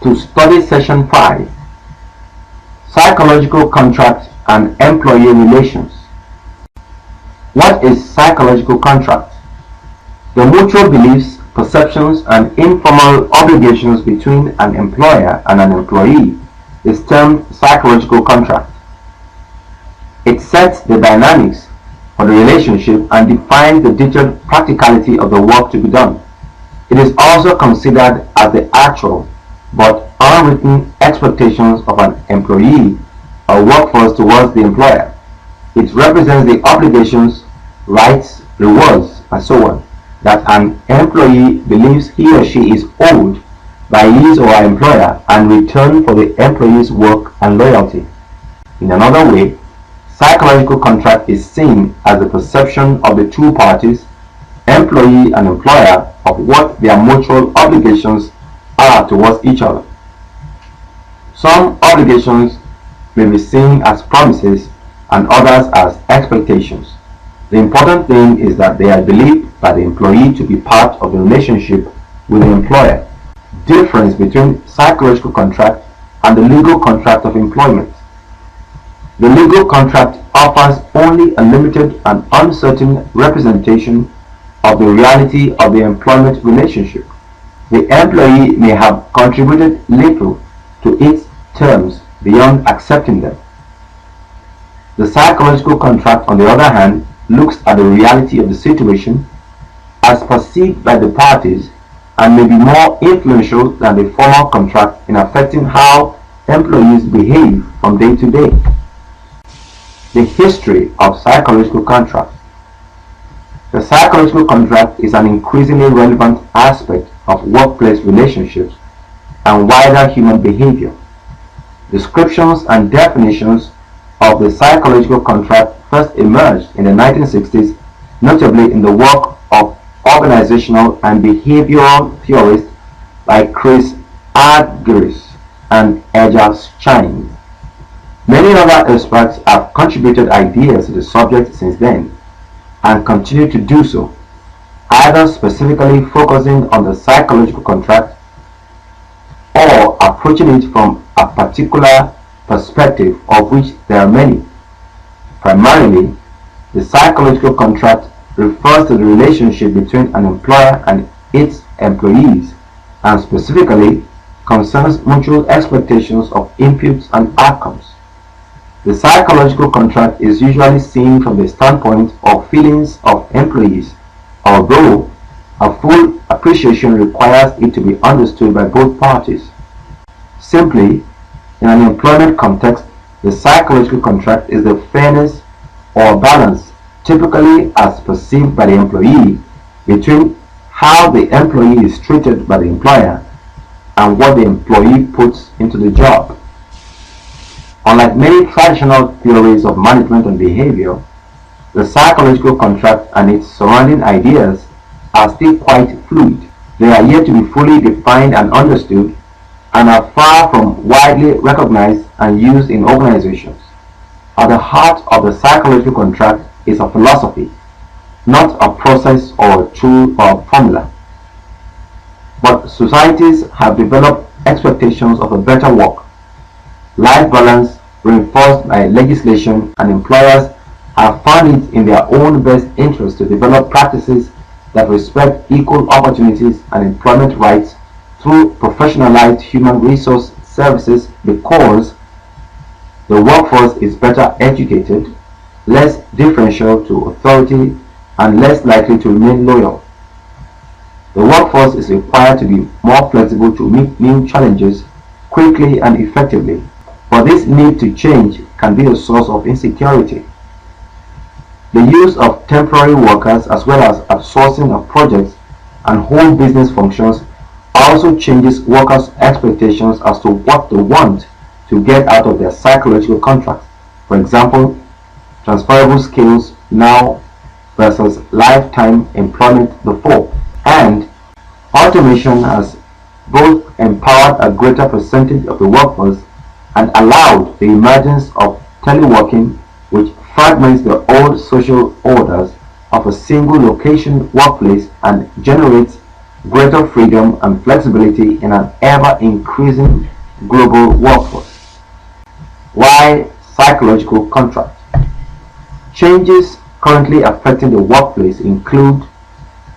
to study Session 5, Psychological Contract and Employee Relations. What is psychological contract? The mutual beliefs, perceptions, and informal obligations between an employer and an employee is termed psychological contract. It sets the dynamics for the relationship and defines the detailed practicality of the work to be done. It is also considered as the actual but unwritten expectations of an employee or workforce towards the employer. It represents the obligations, rights, rewards, and so on that an employee believes he or she is owed by his or her employer in return for the employee's work and loyalty. In another way, psychological contract is seen as the perception of the two parties, employee and employer, of what their mutual obligations are towards each other. Some obligations may be seen as promises and others as expectations. The important thing is that they are believed by the employee to be part of the relationship with the employer. Difference between psychological contract and the legal contract of employment. The legal contract offers only a limited and uncertain representation of the reality of the employment relationship. The employee may have contributed little to its terms beyond accepting them. The psychological contract, on the other hand, looks at the reality of the situation as perceived by the parties and may be more influential than the formal contract in affecting how employees behave from day to day. The history of psychological contract. The psychological contract is an increasingly relevant aspect of workplace relationships and wider human behavior. Descriptions and definitions of the psychological contract first emerged in the 1960s, notably in the work of organizational and behavioral theorists like Chris Argyris and Edgar Schein. Many other experts have contributed ideas to the subject since then and continue to do so, either specifically focusing on the psychological contract or approaching it from a particular perspective, of which there are many. Primarily, the psychological contract refers to the relationship between an employer and its employees, and specifically concerns mutual expectations of inputs and outcomes. The psychological contract is usually seen from the standpoint of feelings of employees, although a full appreciation requires it to be understood by both parties. Simply, in an employment context, the psychological contract is the fairness or balance, typically as perceived by the employee, between how the employee is treated by the employer and what the employee puts into the job. Unlike many traditional theories of management and behavior, the psychological contract and its surrounding ideas are still quite fluid. They are yet to be fully defined and understood, and are far from widely recognized and used in organizations. At the heart of the psychological contract is a philosophy, not a process or a tool or formula. But societies have developed expectations of a better work-life balance reinforced by legislation, and employers have found it in their own best interest to develop practices that respect equal opportunities and employment rights through professionalized human resource services, because the workforce is better educated, less differential to authority, and less likely to remain loyal. The workforce is required to be more flexible to meet new challenges quickly and effectively, but this need to change can be a source of insecurity. The use of temporary workers as well as outsourcing of projects and whole business functions also changes workers' expectations as to what they want to get out of their psychological contract. For example, transferable skills now versus lifetime employment before. And automation has both empowered a greater percentage of the workforce and allowed the emergence of teleworking, which fragments the old social orders of a single location workplace and generates greater freedom and flexibility in an ever-increasing global workforce. Why psychological contract? Changes currently affecting the workplace include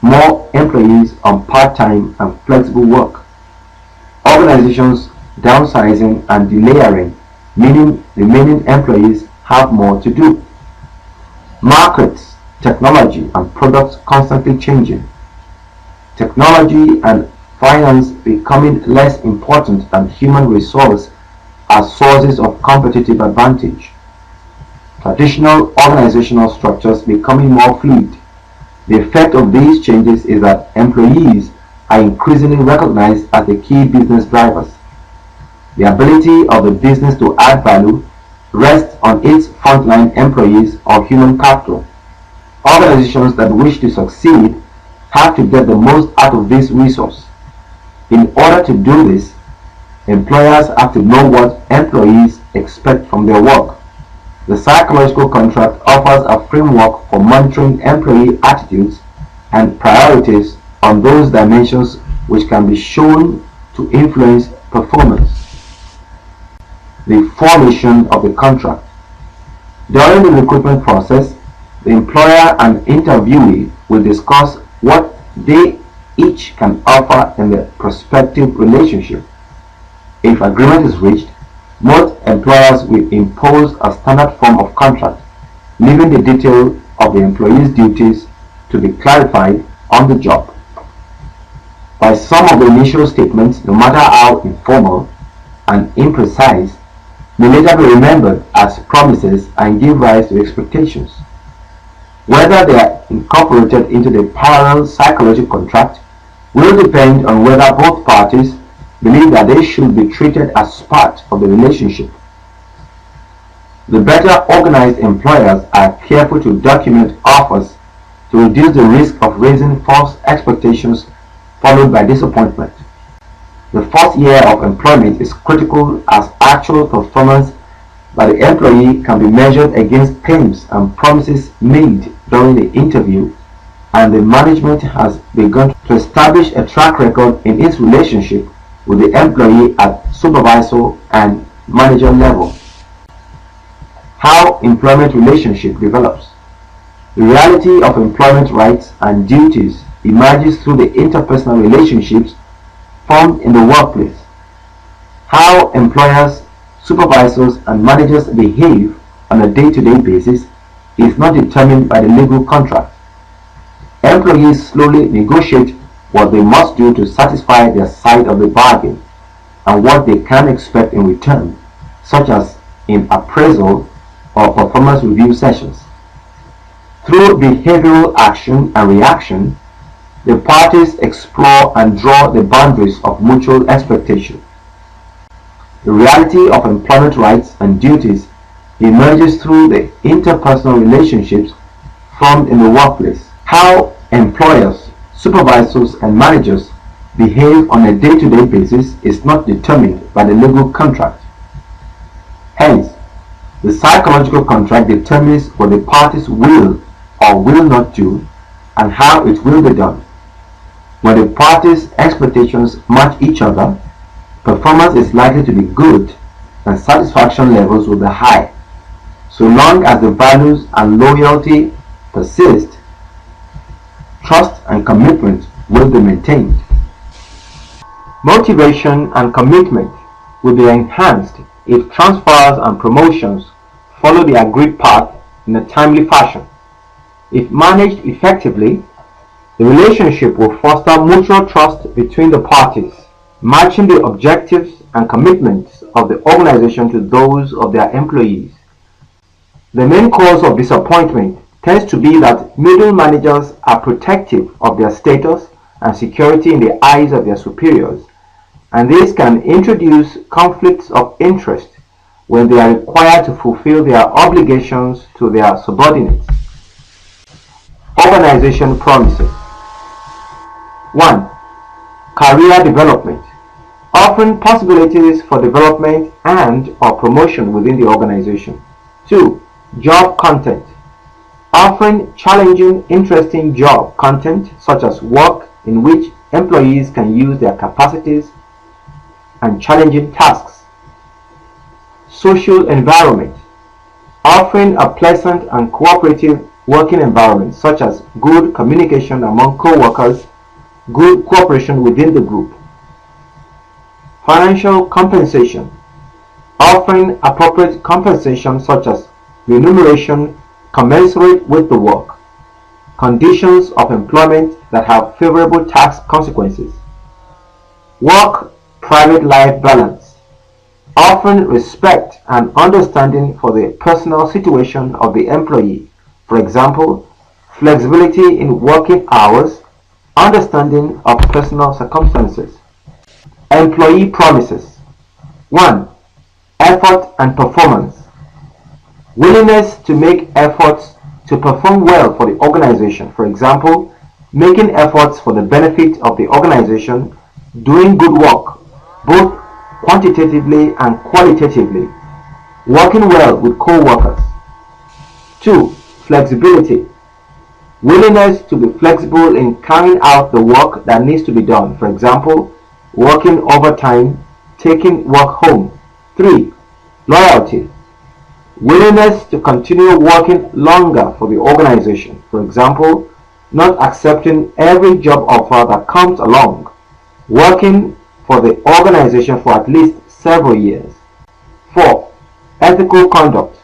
more employees on part-time and flexible work, organizations downsizing and delayering, meaning remaining employees have more to do, markets, technology and products constantly changing, technology and finance becoming less important than human resource as sources of competitive advantage, traditional organizational structures becoming more fluid. The effect of these changes is that employees are increasingly recognized as the key business drivers. The ability of the business to add value rests on its frontline employees or human capital. Organizations that wish to succeed have to get the most out of this resource. In order to do this, employers have to know what employees expect from their work. The psychological contract offers a framework for monitoring employee attitudes and priorities on those dimensions which can be shown to influence performance. The formation of the contract. During the recruitment process, the employer and interviewee will discuss what they each can offer in the prospective relationship. If agreement is reached, most employers will impose a standard form of contract, leaving the detail of the employee's duties to be clarified on the job. While some of the initial statements, no matter how informal and imprecise, may later be remembered as promises and give rise to expectations. Whether they are incorporated into the parallel psychological contract will depend on whether both parties believe that they should be treated as part of the relationship. The better organized employers are careful to document offers to reduce the risk of raising false expectations followed by disappointment. The first year of employment is critical as actual performance by the employee can be measured against claims and promises made during the interview, and the management has begun to establish a track record in its relationship with the employee at supervisor and manager level. How employment relationship develops. The reality of employment rights and duties emerges through the interpersonal relationships formed in the workplace. How employers, supervisors, and managers behave on a day-to-day basis is not determined by the legal contract. Employees slowly negotiate what they must do to satisfy their side of the bargain and what they can expect in return, such as in appraisal or performance review sessions. Through behavioral action and reaction, the parties explore and draw the boundaries of mutual expectation. The reality of employment rights and duties emerges through the interpersonal relationships formed in the workplace. How employers, supervisors, and managers behave on a day-to-day basis is not determined by the legal contract. Hence, the psychological contract determines what the parties will or will not do and how it will be done. When the parties' expectations match each other, performance is likely to be good and satisfaction levels will be high. So long as the values and loyalty persist, trust and commitment will be maintained. Motivation and commitment will be enhanced if transfers and promotions follow the agreed path in a timely fashion. If managed effectively, the relationship will foster mutual trust between the parties, matching the objectives and commitments of the organization to those of their employees. The main cause of disappointment tends to be that middle managers are protective of their status and security in the eyes of their superiors, and this can introduce conflicts of interest when they are required to fulfill their obligations to their subordinates. Organization promises. 1. Career development. Offering possibilities for development and/or promotion within the organization. 2. Job content. Offering challenging, interesting job content such as work in which employees can use their capacities and challenging tasks. Social environment, offering a pleasant and cooperative working environment such as good communication among co-workers, good cooperation within the group. Financial compensation, offering appropriate compensation such as remuneration commensurate with the work. Conditions of employment that have favorable tax consequences. Work-private life balance, offering respect and understanding for the personal situation of the employee. For example, flexibility in working hours, understanding of personal circumstances. Employee promises. 1. Effort and performance. Willingness to make efforts to perform well for the organization. For example, making efforts for the benefit of the organization, doing good work, both quantitatively and qualitatively, working well with co-workers. 2. Flexibility. Willingness to be flexible in carrying out the work that needs to be done. For example, working overtime, taking work home. 3. Loyalty. Willingness to continue working longer for the organization. For example, not accepting every job offer that comes along. Working for the organization for at least several years. 4. Ethical conduct.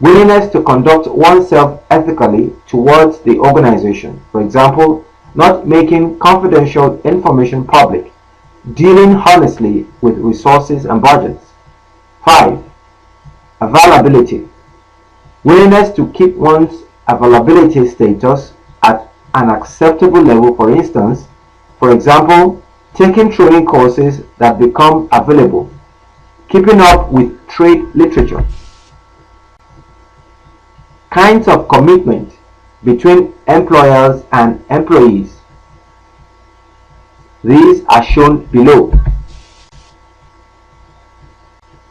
Willingness to conduct oneself ethically towards the organization. For example, not making confidential information public. Dealing honestly with resources and budgets. 5. Availability. Willingness to keep one's availability status at an acceptable level. For instance, for example, taking training courses that become available. Keeping up with trade literature. Kinds of commitment between employers and employees. These are shown below.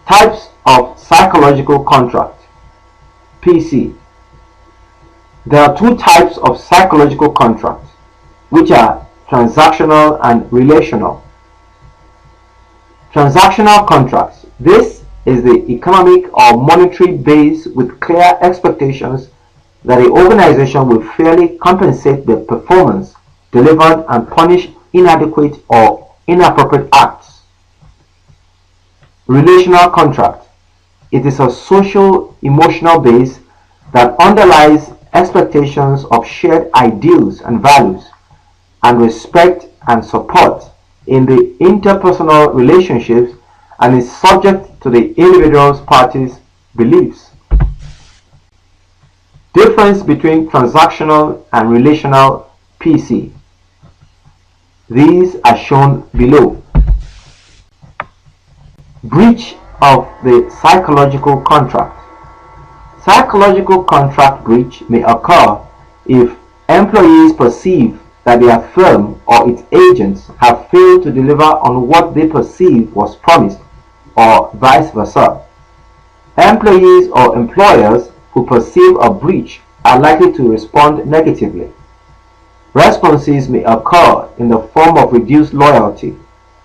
Types of psychological contract. PC. There are two types of psychological contract, which are transactional and relational. Transactional contracts. This is the economic or monetary base with clear expectations that the organization will fairly compensate the performance delivered and punish inadequate or inappropriate acts. Relational contract. It is a social emotional base that underlies expectations of shared ideals and values and respect and support in the interpersonal relationships and is subject to the individual parties' beliefs. Difference between transactional and relational PC. These are shown below. Breach of the psychological contract. Psychological contract breach may occur if employees perceive that their firm or its agents have failed to deliver on what they perceive was promised, or vice versa. Employees or employers who perceive a breach are likely to respond negatively. Responses may occur in the form of reduced loyalty,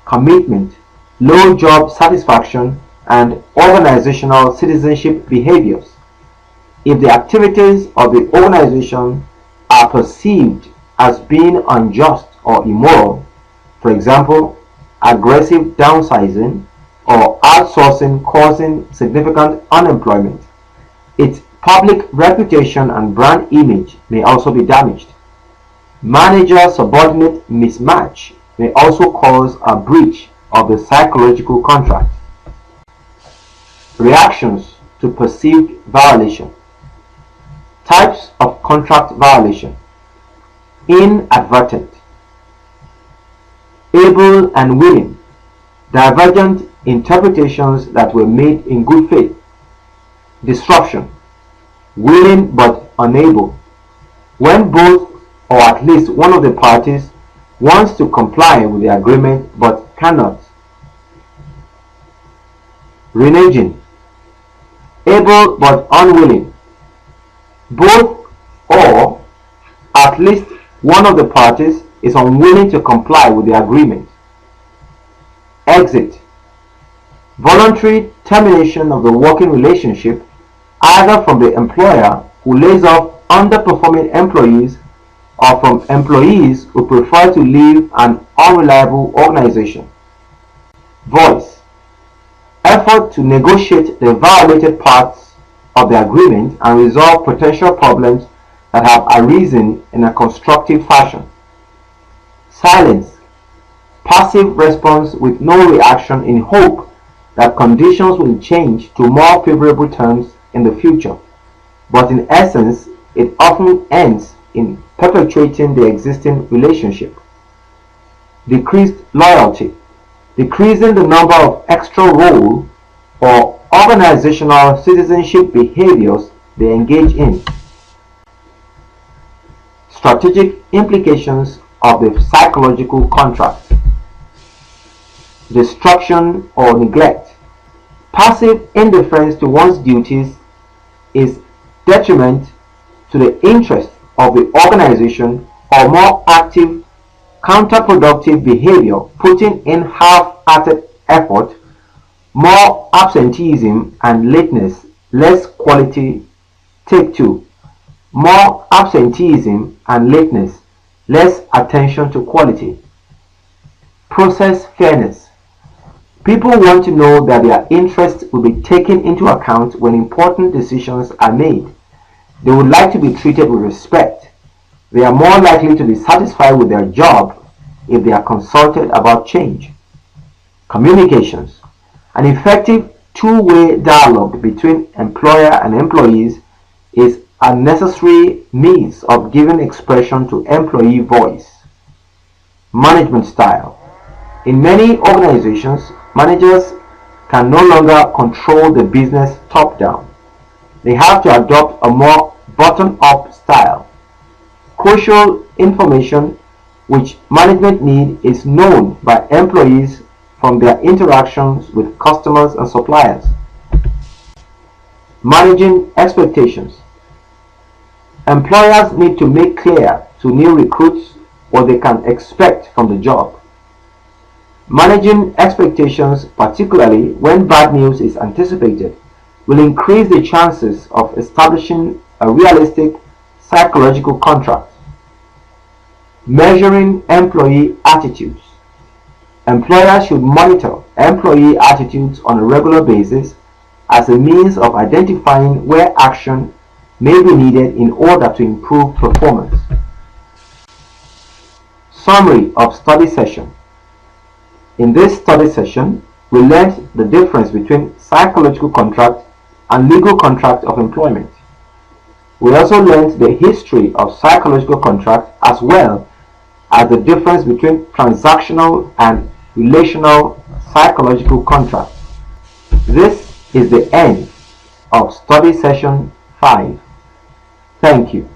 commitment, low job satisfaction, and organizational citizenship behaviors. If the activities of the organization are perceived as being unjust or immoral, for example, aggressive downsizing or outsourcing causing significant unemployment, its public reputation and brand image may also be damaged. Manager-subordinate mismatch may also cause a breach of the psychological contract. Reactions to perceived violation. Types of contract violation. Inadvertent, able and willing, divergent interpretations that were made in good faith. Disruption, willing but unable, when both or at least one of the parties wants to comply with the agreement but cannot. Reneging, able but unwilling, both or at least one of the parties is unwilling to comply with the agreement. Exit. Voluntary termination of the working relationship, either from the employer who lays off underperforming employees or from employees who prefer to leave an unreliable organization. Voice. Effort to negotiate the violated parts of the agreement and resolve potential problems that have arisen in a constructive fashion. Silence. Passive response with no reaction in hope that conditions will change to more favorable terms in the future, but in essence, it often ends in perpetuating the existing relationship. Decreased loyalty. Decreasing the number of extra role or organizational citizenship behaviors they engage in. Strategic implications of the psychological contract. Destruction or neglect. Passive indifference to one's duties is detriment to the interest of the organization, or more active, counterproductive behavior, putting in half-hearted effort, more absenteeism and lateness, less quality. Take 2. More absenteeism and lateness, less attention to quality. Process fairness. People want to know that their interests will be taken into account when important decisions are made. They would like to be treated with respect. They are more likely to be satisfied with their job if they are consulted about change. Communications. An effective two-way dialogue between employer and employees is a necessary means of giving expression to employee voice. Management style. In many organizations, managers can no longer control the business top-down. They have to adopt a more bottom-up style. Crucial information which management need is known by employees from their interactions with customers and suppliers. Managing expectations. Employers need to make clear to new recruits what they can expect from the job. Managing expectations, particularly when bad news is anticipated, will increase the chances of establishing a realistic psychological contract. Measuring employee attitudes. Employers should monitor employee attitudes on a regular basis as a means of identifying where action may be needed in order to improve performance. Summary of study session. In this study session, we learned the difference between psychological contract and legal contract of employment. We also learned the history of psychological contract as well as the difference between transactional and relational psychological contract. This is the end of study session 5. Thank you.